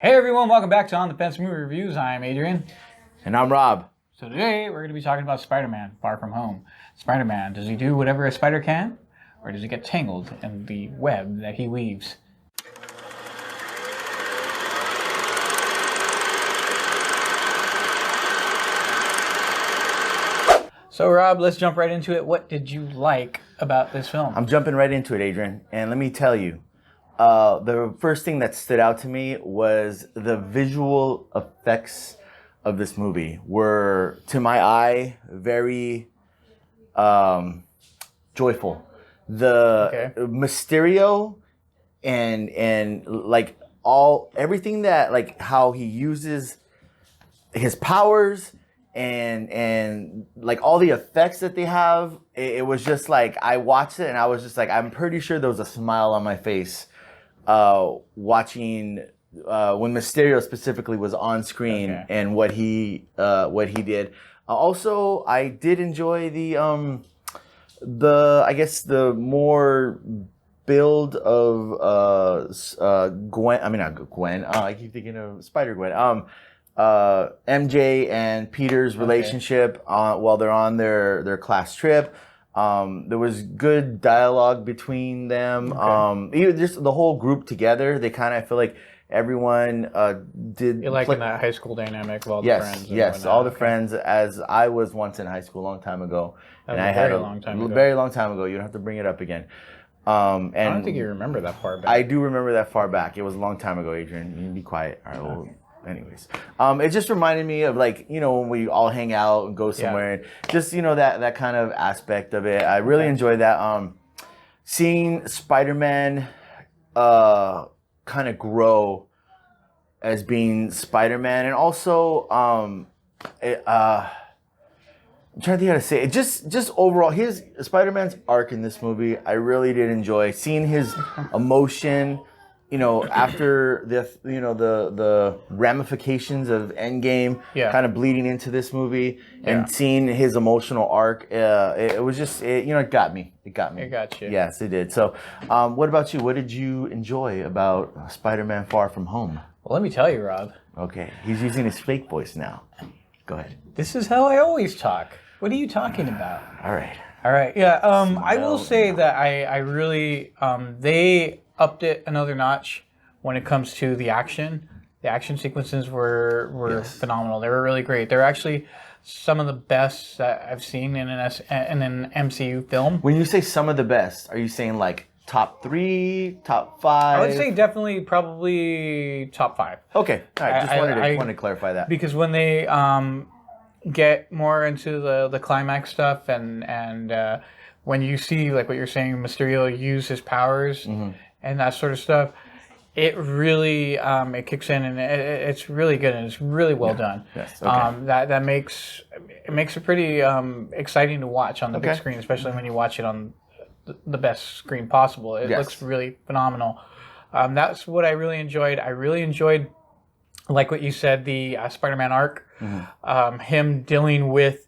Hey everyone, welcome back to On the Fence Movie Reviews. I'm Adrian. And I'm Rob. So today we're going to be talking about Spider-Man Far From Home. Spider-Man, does he do whatever a spider can? Or does he get tangled in the web that he weaves? So Rob, let's jump right into it. What did you like about this film? I'm jumping right into it, Adrian. And let me tell you, the first thing that stood out to me was the visual effects of this movie were, to my eye, very joyful. The Mysterio and like everything that, like, how he uses his powers and like all the effects that they have, it was just like, I watched it and I was just like, I'm pretty sure there was a smile on my face watching when Mysterio specifically was on screen and what he did. Also, I did enjoy the I guess the more build of Gwen. I mean, not Gwen. I keep thinking of Spider-Gwen. MJ and Peter's relationship while they're on their class trip. There was good dialogue between them. Even just the whole group together, they kind of feel like everyone did. You like in that high school dynamic of all the friends? Yes, all the friends, as I was once in high school a long time ago. And I had a long time ago. Very long time ago. You don't have to bring it up again. And I don't think you remember that far back. I do remember that far back. It was a long time ago, Adrian. You can be quiet. All right, well, anyways, it just reminded me of, like, you know, when we all hang out and go somewhere, and just, you know, that kind of aspect of it. I really enjoyed that. Seeing Spider-Man kind of grow as being Spider-Man, and also I'm trying to think how to say it. Just overall, his Spider-Man's arc in this movie, I really did enjoy seeing his emotion. You know, after the ramifications of Endgame, kind of bleeding into this movie, and seeing his emotional arc, it was just, it got me. It got me. It got you. Yes, it did. So, what about you? What did you enjoy about Spider-Man Far From Home? Well, let me tell you, Rob. Okay, he's using his fake voice now. Go ahead. This is how I always talk. What are you talking about? All right. All right. Yeah. I will say that I really they upped it another notch when it comes to the action. The action sequences were phenomenal. They were really great. They're actually some of the best that I've seen in an MCU film. When you say some of the best, are you saying like top 3, top 5? I would say definitely, probably top 5. Okay. All right. Just wanted to clarify that. Because when they get more into the climax stuff and when you see, like what you're saying, Mysterio use his powers and that sort of stuff, it really it kicks in, and it's really good, and it's really well done. Yes. Okay. That makes it pretty exciting to watch on the big screen, especially when you watch it on the best screen possible. It looks really phenomenal. That's what I really enjoyed. I really enjoyed, like what you said, the Spider-Man arc. Him dealing with,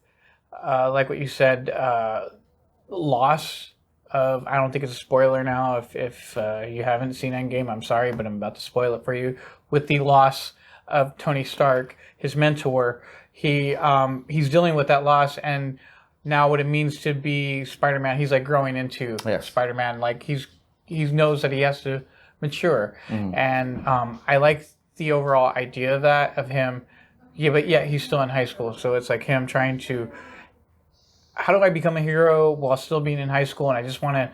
like what you said, loss of, I don't think it's a spoiler now if you haven't seen Endgame, I'm sorry, but I'm about to spoil it for you, with the loss of Tony Stark, his mentor. He's dealing with that loss, and now what it means to be Spider-Man, he's like growing into Spider-Man. Like he knows that he has to mature. And I like the overall idea of that, of him. But he's still in high school. So it's like him trying to, how do I become a hero while still being in high school? And I just want to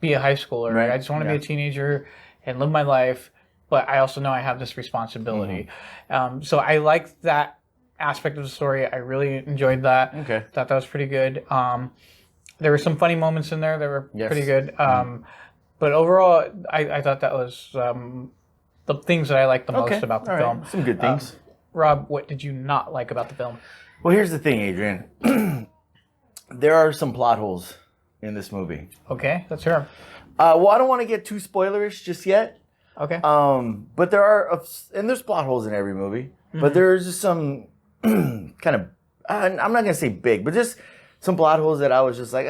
be a high schooler. Right? I just want to be a teenager and live my life. But I also know I have this responsibility. So I like that aspect of the story. I really enjoyed that. Okay. Thought that was pretty good. There were some funny moments in there that were pretty good. But overall, I thought that was the things that I liked the most about the film. Some good things. Rob, what did you not like about the film? Well, here's the thing, Adrian. There are some plot holes in this movie. Okay, let's hear them. Well, I don't want to get too spoilerish just yet. Okay. But there are, and there's plot holes in every movie. But there's just some kind of, I'm not gonna say big, but just some plot holes that I was just like,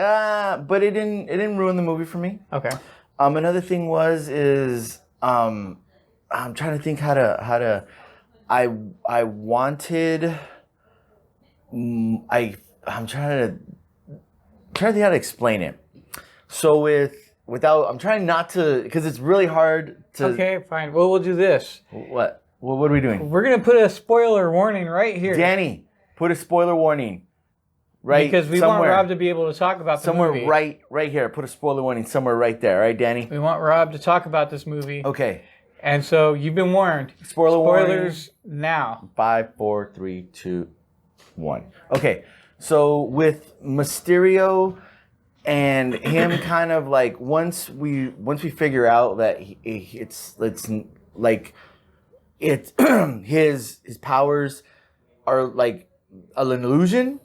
but it didn't ruin the movie for me. Okay. Another thing is I'm trying to think how to. I wanted. I'm trying to think how to explain it. So I'm trying not to, because it's really hard to. Okay, fine. Well, we'll do this. What? What are we doing? We're gonna put a spoiler warning right here. Danny, put a spoiler warning. Right. Because we want Rob to be able to talk about the movie. Somewhere right here. Put a spoiler warning somewhere right there. Right, Danny? We want Rob to talk about this movie. Okay. And so you've been warned. Spoilers now. 5, 4, 3, 2, 1. Okay. So with Mysterio and him kind of like once we figure out that it's like his powers are like an illusion.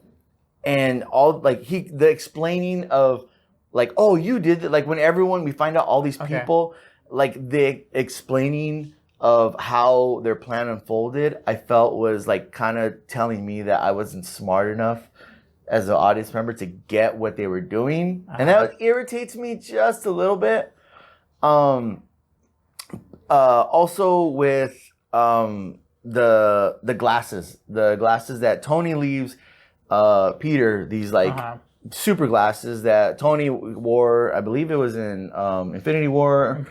And all like the explaining of like, oh, you did that. Like when we find out all these people, like the explaining of how their plan unfolded, I felt was like kind of telling me that I wasn't smart enough as an audience member to get what they were doing. And that irritates me just a little bit. Also with the glasses that Tony leaves Peter, these like super glasses that Tony wore. I believe it was in Infinity War.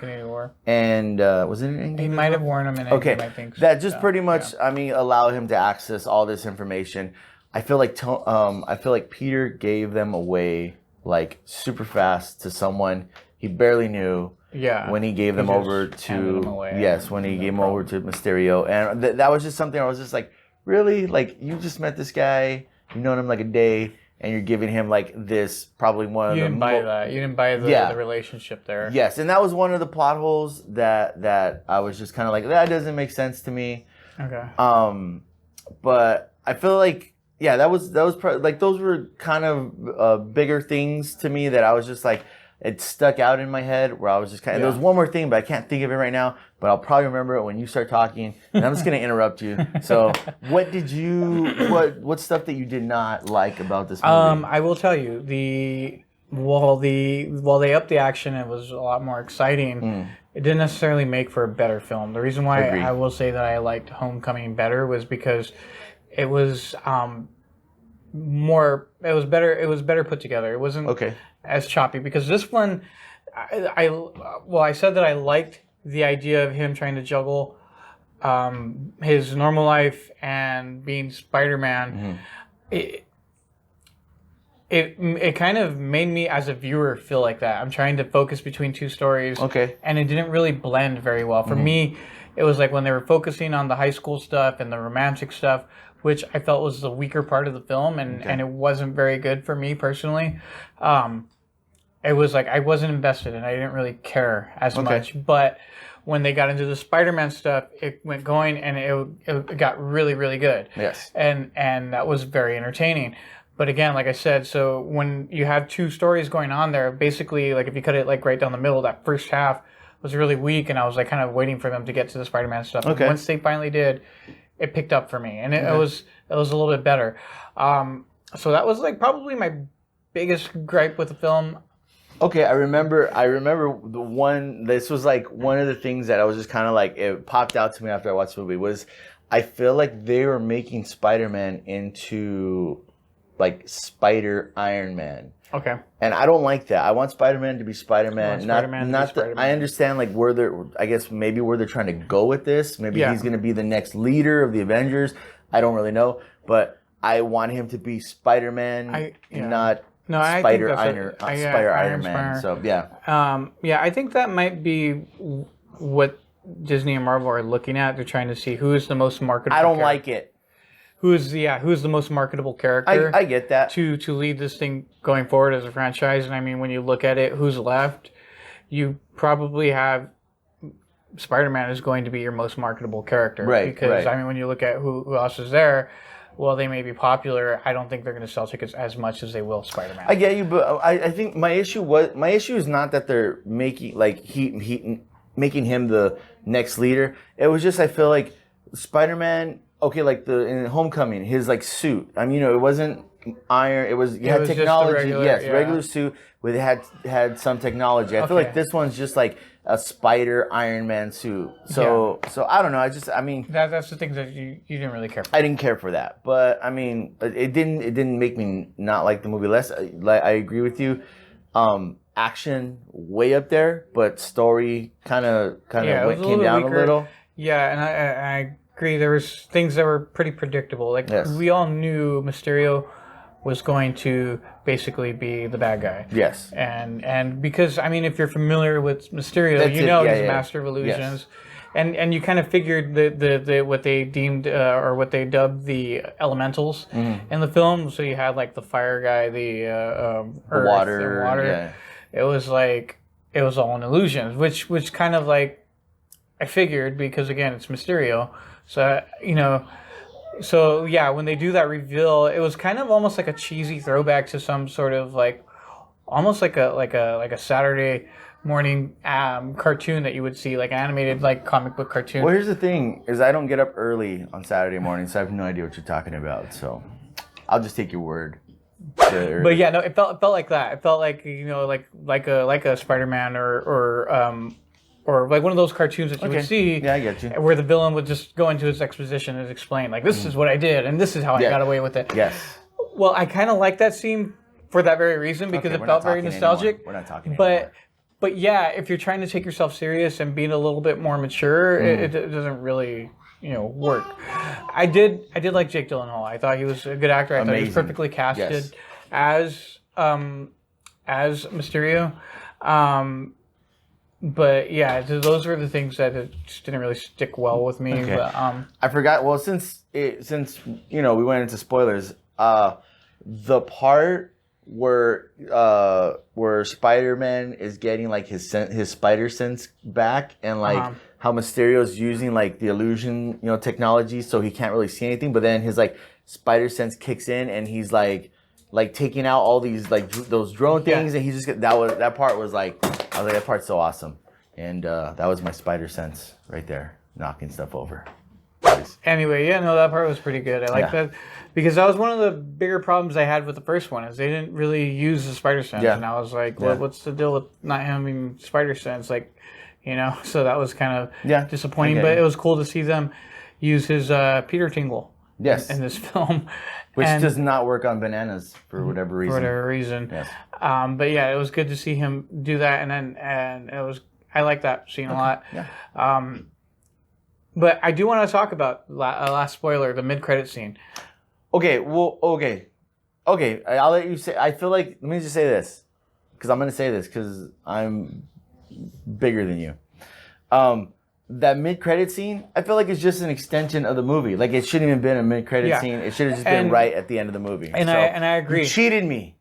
And was it in Endgame? He might have worn them in Endgame, I think. That just pretty much, I mean, allowed him to access all this information. I feel like Peter gave them away like super fast to someone he barely knew. Yeah. When he gave them over to when he gave them over to Mysterio, and that was just something I was just like, really, like you just met this guy. You've known him like a day, and you're giving him like this probably one of the. You didn't buy that. You didn't buy the relationship there. Yes, and that was one of the plot holes that I was just kind of like, that doesn't make sense to me. Okay. But I feel like that was like those were kind of bigger things to me that I was just like, it stuck out in my head where I was just kind of. There was one more thing, but I can't think of it right now. But I'll probably remember it when you start talking, and I'm just going to interrupt you. So, what stuff that you did not like about this movie? I will tell you while they upped the action, it was a lot more exciting. It didn't necessarily make for a better film. The reason why I will say that I liked Homecoming better was because it was more. It was better. It was better put together. It wasn't as choppy because this one, I said that I liked the idea of him trying to juggle his normal life and being Spider-Man. It kind of made me as a viewer feel like that. I'm trying to focus between two stories. And it didn't really blend very well. For me, it was like when they were focusing on the high school stuff and the romantic stuff, which I felt was the weaker part of the film, and it wasn't very good for me personally. It was like I wasn't invested and I didn't really care as much. But when they got into the Spider-Man stuff, it went going and it got really, really good. Yes. And that was very entertaining. But again, like I said, so when you have two stories going on there, basically, like if you cut it like right down the middle, that first half was really weak, and I was like kind of waiting for them to get to the Spider-Man stuff. And once they finally did, it picked up for me, and it was a little bit better. So that was like probably my biggest gripe with the film. Okay, I remember the one. This was like one of the things that I was just kind of like, it popped out to me after I watched the movie was I feel like they were making Spider-Man into like Spider Iron Man. Okay. And I don't like that. I want Spider-Man to be Spider-Man. I understand like where they're trying to go with this. Maybe he's going to be the next leader of the Avengers. I don't really know, but I want him to be Spider-Man, not Spider Iron Man. So I think that might be what Disney and Marvel are looking at. They're trying to see who is the most marketable. I don't like it. Who's the most marketable character? I get that. To lead this thing going forward as a franchise. And I mean, when you look at it, who's left, you probably have Spider-Man is going to be your most marketable character. Right. Because I mean, when you look at who else is there, well, they may be popular. I don't think they're going to sell tickets as much as they will Spider-Man. I get you, but I think my issue is not that they're making like making him the next leader. It was just I feel like Spider-Man. Okay, like in Homecoming, his like suit. I mean, it wasn't iron. It was had was just the technology. regular, Yes, yeah. regular suit with had some technology. I feel like this one's just like a Spider Iron Man suit. So I don't know. I mean that's the things that you didn't really care for. I didn't care for that, but I mean it didn't make me not like the movie less. Like I agree with you. Action way up there, but story kind of came down a little. Yeah, and I agree. There was things that were pretty predictable. Like we all knew Mysterio was going to basically be the bad guy. Yes. And because I mean, if you're familiar with Mysterio, he's a master of illusions. Yes. And you kind of figured the what they deemed or what they dubbed the elementals in the film. So you had like the fire guy, the earth, water. And water. Yeah. It was all an illusion, which kind of like I figured because again it's Mysterio. So when they do that reveal, it was kind of almost like a cheesy throwback to some sort of like almost like a Saturday morning cartoon that you would see, like animated like comic book cartoon. Well, here's the thing: is I don't get up early on Saturday morning, so I have no idea what you're talking about. So I'll just take your word. But yeah, no, it felt like that. It felt like like a Spider-Man or like one of those cartoons that you would see. Yeah, I get you. Where the villain would just go into his exposition and explain like this is what I did and this is how I got away with it. Yes. Well, I kind of like that scene for that very reason because it felt very nostalgic. We're not talking anymore. But yeah, if you're trying to take yourself serious and being a little bit more mature, it doesn't really work. I did like Jake Gyllenhaal. I thought he was a good actor. I thought he was perfectly casted as Mysterio. But yeah, those were the things that just didn't really stick well with me. Okay. But, I forgot. Well, since we went into spoilers, the part where Spider-Man is getting like his spider sense back, and like how Mysterio's using like the illusion technology, so he can't really see anything. But then his like spider sense kicks in, and he's like taking out all these like those drone things, and he's just that part was like I was like that part's so awesome, and that was my spider sense right there, knocking stuff over. Anyway, that part was pretty good. I like that because that was one of the bigger problems I had with the first one is they didn't really use the spider sense, and I was like, well, what's the deal with not having spider sense? Like, so that was kind of disappointing. But it was cool to see them use his Peter Tingle in this film. Which does not work on bananas for whatever reason. Yes. But yeah, it was good to see him do that, and I like that scene a lot. Yeah. But I do want to talk about last spoiler, the mid-credit scene. Okay. I'll let you say. I feel like let me just say this because I'm going to say this because I'm bigger than you. That mid-credit scene, I feel like it's just an extension of the movie. Like it shouldn't have been a mid-credit scene. It should have just been right at the end of the movie. And I agree. You cheated me.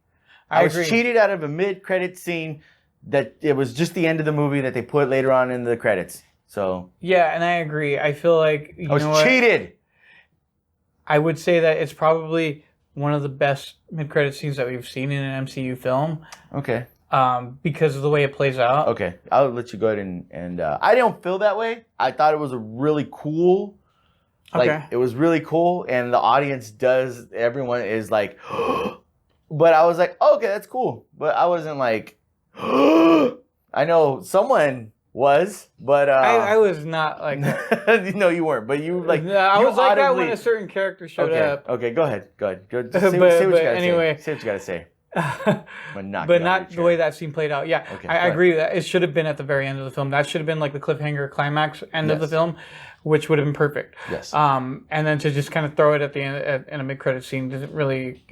I was cheated out of a mid-credit scene that it was just the end of the movie that they put later on in the credits. So yeah, and I agree. I feel like I was cheated. I would say that it's probably one of the best mid-credit scenes that we've seen in an MCU film. Okay. Because of the way it plays out. Okay, I'll let you go ahead and I don't feel that way. I thought it was a really cool. It was really cool, and the audience everyone is like, but I was like, okay, that's cool. But I wasn't like, I know someone was, but I was not like no, you weren't, but you like. I was like that when a certain character showed up. Okay, go ahead. Just say what you gotta say. Say what you gotta say. But not the way that scene played out. Yeah, okay, I agree with that. It should have been at the very end of the film. That should have been like the cliffhanger climax end of the film, which would have been perfect. Yes. And then to just kind of throw it at the end in a mid-credit scene doesn't really,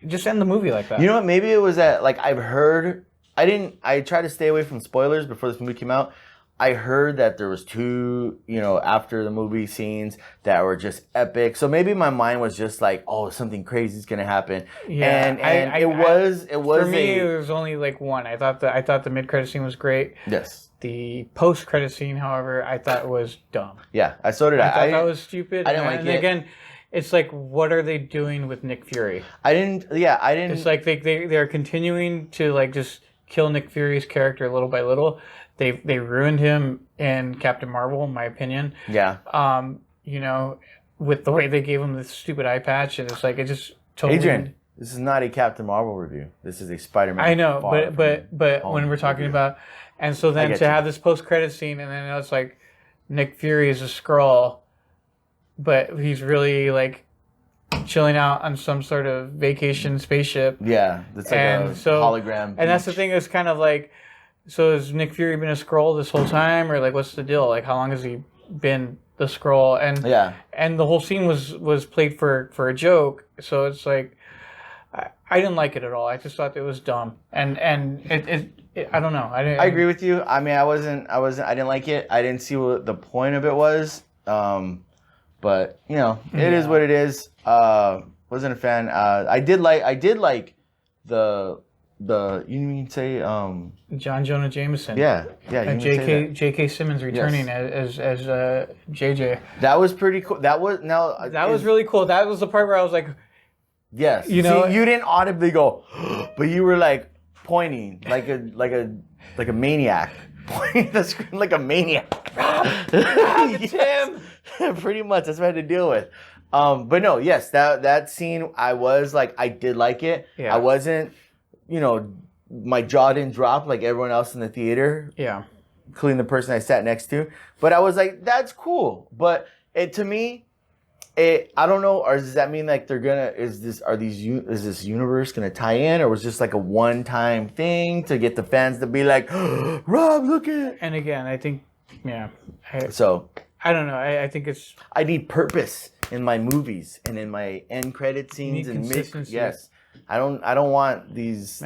just end the movie like that. You know what? Maybe it was that like I've heard. I tried to stay away from spoilers before this movie came out. I heard that there was two, after the movie scenes that were just epic. So maybe my mind was just like, oh, something crazy is gonna happen. Yeah, and it was. For me, it was only like one. I thought the mid-credit scene was great. Yes. The post-credit scene, however, I thought was dumb. Yeah, so did I. I thought that was stupid. I didn't like it. And again, it's like, what are they doing with Nick Fury? I didn't. It's like they're continuing to like just kill Nick Fury's character little by little. They ruined him in Captain Marvel, in my opinion. Yeah. With the way they gave him the stupid eye patch, and it's like it just totally. Adrian, This is not a Captain Marvel review. This is a Spider-Man. I know, but when we're talking about, and so then to have this post-credit scene, and then it's like Nick Fury is a Skrull, but he's really like chilling out on some sort of vacation spaceship. Yeah, it's like a hologram. And that's the thing. It's kind of like, so has Nick Fury been a Skrull this whole time, or like what's the deal? Like how long has he been the Skrull? And the whole scene was played for a joke. So it's like, I didn't like it at all. I just thought it was dumb, and it I don't know. I agree with you. I mean, I didn't like it. I didn't see what the point of it was. But you know, it is what it is. Wasn't a fan. I did like the you mean say John Jonah Jameson. Yeah. J.K. Simmons returning as JJ. That was pretty cool. That was really cool. That was the part where I was like, yes. You know, you didn't audibly go, but you were like pointing like a maniac, pointing the screen like a maniac. It's him. Pretty much. That's what I had to deal with. But no, yes, that scene, I did like it. Yeah. I wasn't, my jaw didn't drop like everyone else in the theater. Yeah. Including the person I sat next to. But I was like, that's cool. But to me, I don't know, or does that mean like is this universe gonna tie in, or was this like a one-time thing to get the fans to be like, oh, Rob, look at. And again, I think, I don't know. I think it's. I need purpose in my movies and in my end credit scenes and consistency. Yes, I don't want this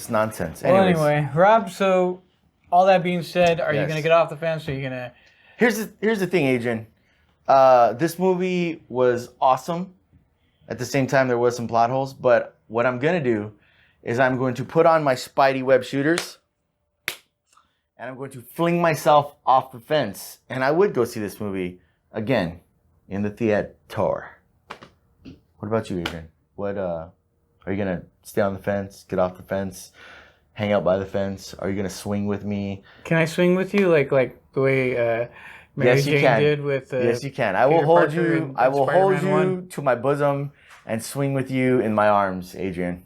nonsense. Well, anyway, Rob. So, all that being said, are you gonna get off the fence? Or are you gonna? Here's the thing, Adrian. This movie was awesome. At the same time, there was some plot holes. But what I'm gonna do is I'm going to put on my Spidey web shooters. And I'm going to fling myself off the fence. And I would go see this movie again in the theater. What about you, Adrian? What are you gonna stay on the fence, get off the fence, hang out by the fence? Are you gonna swing with me? Can I swing with you like the way Mary Jane did with? Yes, you can. I will hold you. I will hold you to my bosom and swing with you in my arms, Adrian.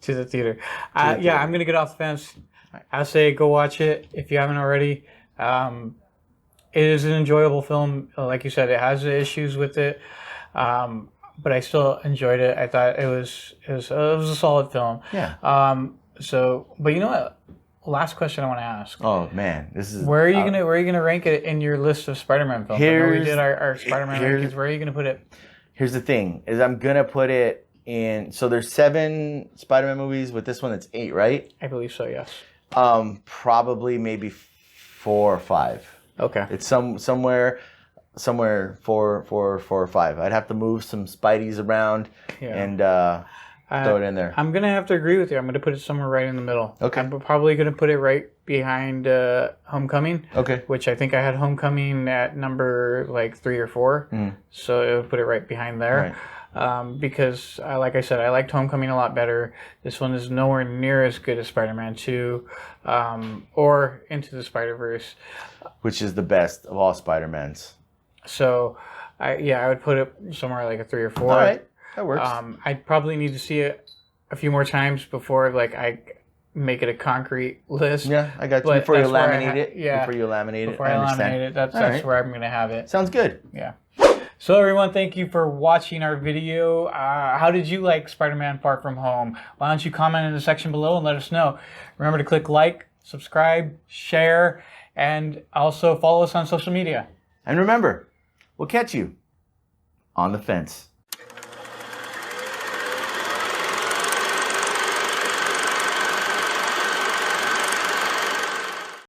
To the theater. I'm gonna get off the fence. I say go watch it if you haven't already. It is an enjoyable film. Like you said, it has issues with it, but I still enjoyed it. I thought it was a solid film. Yeah. But you know what? Last question I want to ask. Oh man, this is. Where are you gonna rank it in your list of Spider-Man films? I know we did our Spider-Man rankings. Where are you gonna put it? Here's the thing: is I'm gonna put it in. So there's 7 Spider-Man movies. With this one, it's 8, right? I believe so. Yes. Probably maybe 4 or 5. Okay. It's somewhere 4 or 5. I'd have to move some Spideys around and throw it in there. I'm gonna have to agree with you. I'm gonna put it somewhere right in the middle. Okay. I'm probably gonna put it right behind Homecoming. Okay. Which I think I had Homecoming at number like 3 or 4. So it would put it right behind there. Right. Because, like I said, I liked Homecoming a lot better. This one is nowhere near as good as Spider-Man 2 or Into the Spider-Verse. Which is the best of all Spider-Mans. So, I would put it somewhere like a 3 or 4. All right, that works. I'd probably need to see it a few more times before I make it a concrete list. Yeah, I got you. Before you laminate it. Yeah. Before you laminate it. Before I laminate it. That's where I'm going to have it. Sounds good. Yeah. So everyone, thank you for watching our video. How did you like Spider-Man Far From Home? Why don't you comment in the section below and let us know. Remember to click like, subscribe, share, and also follow us on social media. And remember, we'll catch you on the fence.